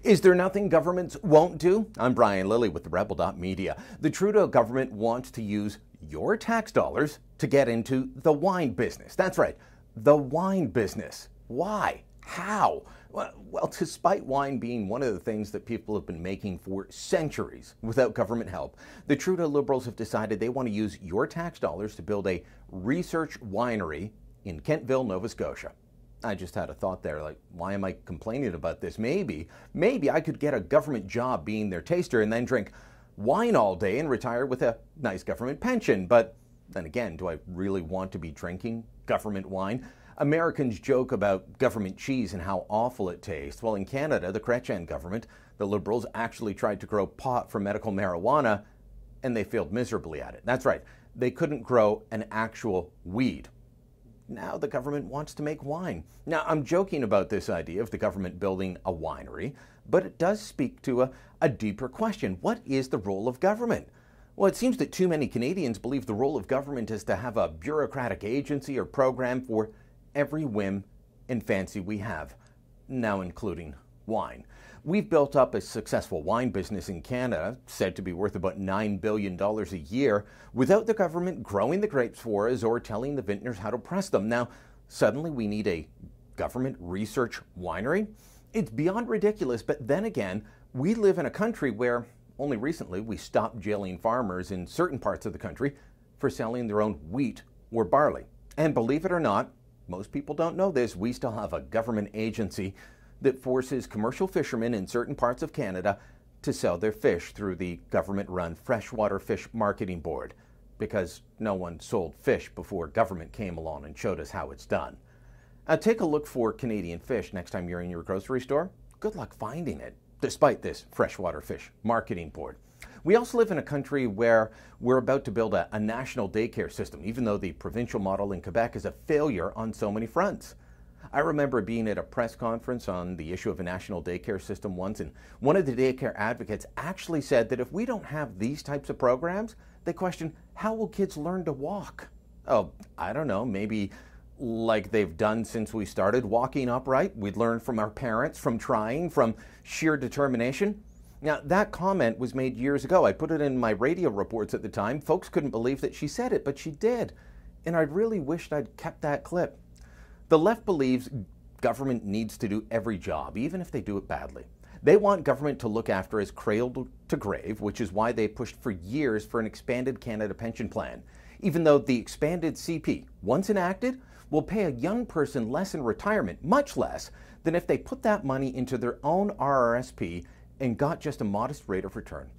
Is there nothing governments won't do? I'm Brian Lilly with the Rebel.media. The Trudeau government wants to use your tax dollars to get into the wine business. That's right, the wine business. Why? How? Well, despite wine being one of the things that people have been making for centuries without government help, the Trudeau Liberals have decided they want to use your tax dollars to build a research winery in Kentville, Nova Scotia. I just had a thought there, like, why am I complaining about this? Maybe I could get a government job being their taster and then drink wine all day and retire with a nice government pension. But then again, do I really want to be drinking government wine? Americans joke about government cheese and how awful it tastes. Well, in Canada, the Chrétien government, the Liberals, actually tried to grow pot for medical marijuana, and they failed miserably at it. That's right, they couldn't grow an actual weed. Now the government wants to make wine. Now, I'm joking about this idea of the government building a winery, but it does speak to a deeper question. What is the role of government? Well, it seems that too many Canadians believe the role of government is to have a bureaucratic agency or program for every whim and fancy we have, now including wine. We've built up a successful wine business in Canada, said to be worth about $9 billion a year, without the government growing the grapes for us or telling the vintners how to press them. Now, suddenly we need a government research winery? It's beyond ridiculous, but then again, we live in a country where only recently we stopped jailing farmers in certain parts of the country for selling their own wheat or barley. And believe it or not, most people don't know this, we still have a government agency that forces commercial fishermen in certain parts of Canada to sell their fish through the government-run Freshwater Fish Marketing Board, because no one sold fish before government came along and showed us how it's done. Take a look for Canadian fish next time you're in your grocery store. Good luck finding it, despite this Freshwater Fish Marketing Board. We also live in a country where we're about to build a national daycare system, even though the provincial model in Quebec is a failure on so many fronts. I remember being at a press conference on the issue of a national daycare system once, and one of the daycare advocates actually said that if we don't have these types of programs, they question, how will kids learn to walk? Oh, I don't know, maybe like they've done since we started walking upright. We'd learn from our parents, from trying, from sheer determination. Now, that comment was made years ago. I put it in my radio reports at the time. Folks couldn't believe that she said it, but she did. And I really wished I'd kept that clip. The left believes government needs to do every job, even if they do it badly. They want government to look after us cradle to grave, which is why they pushed for years for an expanded Canada pension plan, even though the expanded CP, once enacted, will pay a young person less in retirement, much less than if they put that money into their own RRSP and got just a modest rate of return.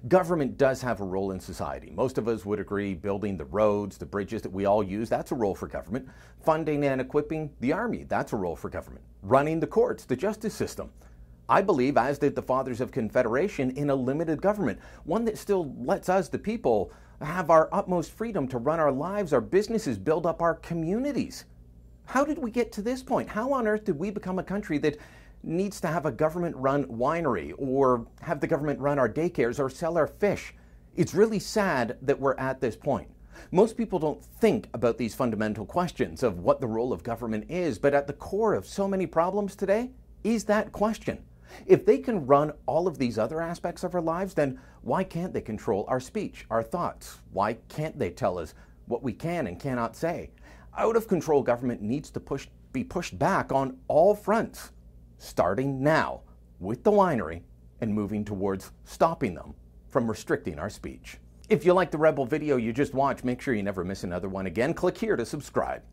Government does have a role in society. Most of us would agree building the roads, the bridges that we all use, that's a role for government. Funding and equipping the army, that's a role for government. Running the courts, the justice system. I believe, as did the Fathers of Confederation, in a limited government, one that still lets us, the people, have our utmost freedom to run our lives, our businesses, build up our communities. How did we get to this point? How on earth did we become a country that needs to have a government-run winery or have the government run our daycares or sell our fish? It's really sad that we're at this point. Most people don't think about these fundamental questions of what the role of government is, but at the core of so many problems today is that question. If they can run all of these other aspects of our lives, then why can't they control our speech, our thoughts? Why can't they tell us what we can and cannot say? Out-of-control government needs to be pushed back on all fronts, starting now with the winery and moving towards stopping them from restricting our speech. If you like the Rebel video you just watched, make sure you never miss another one again. Click here to subscribe.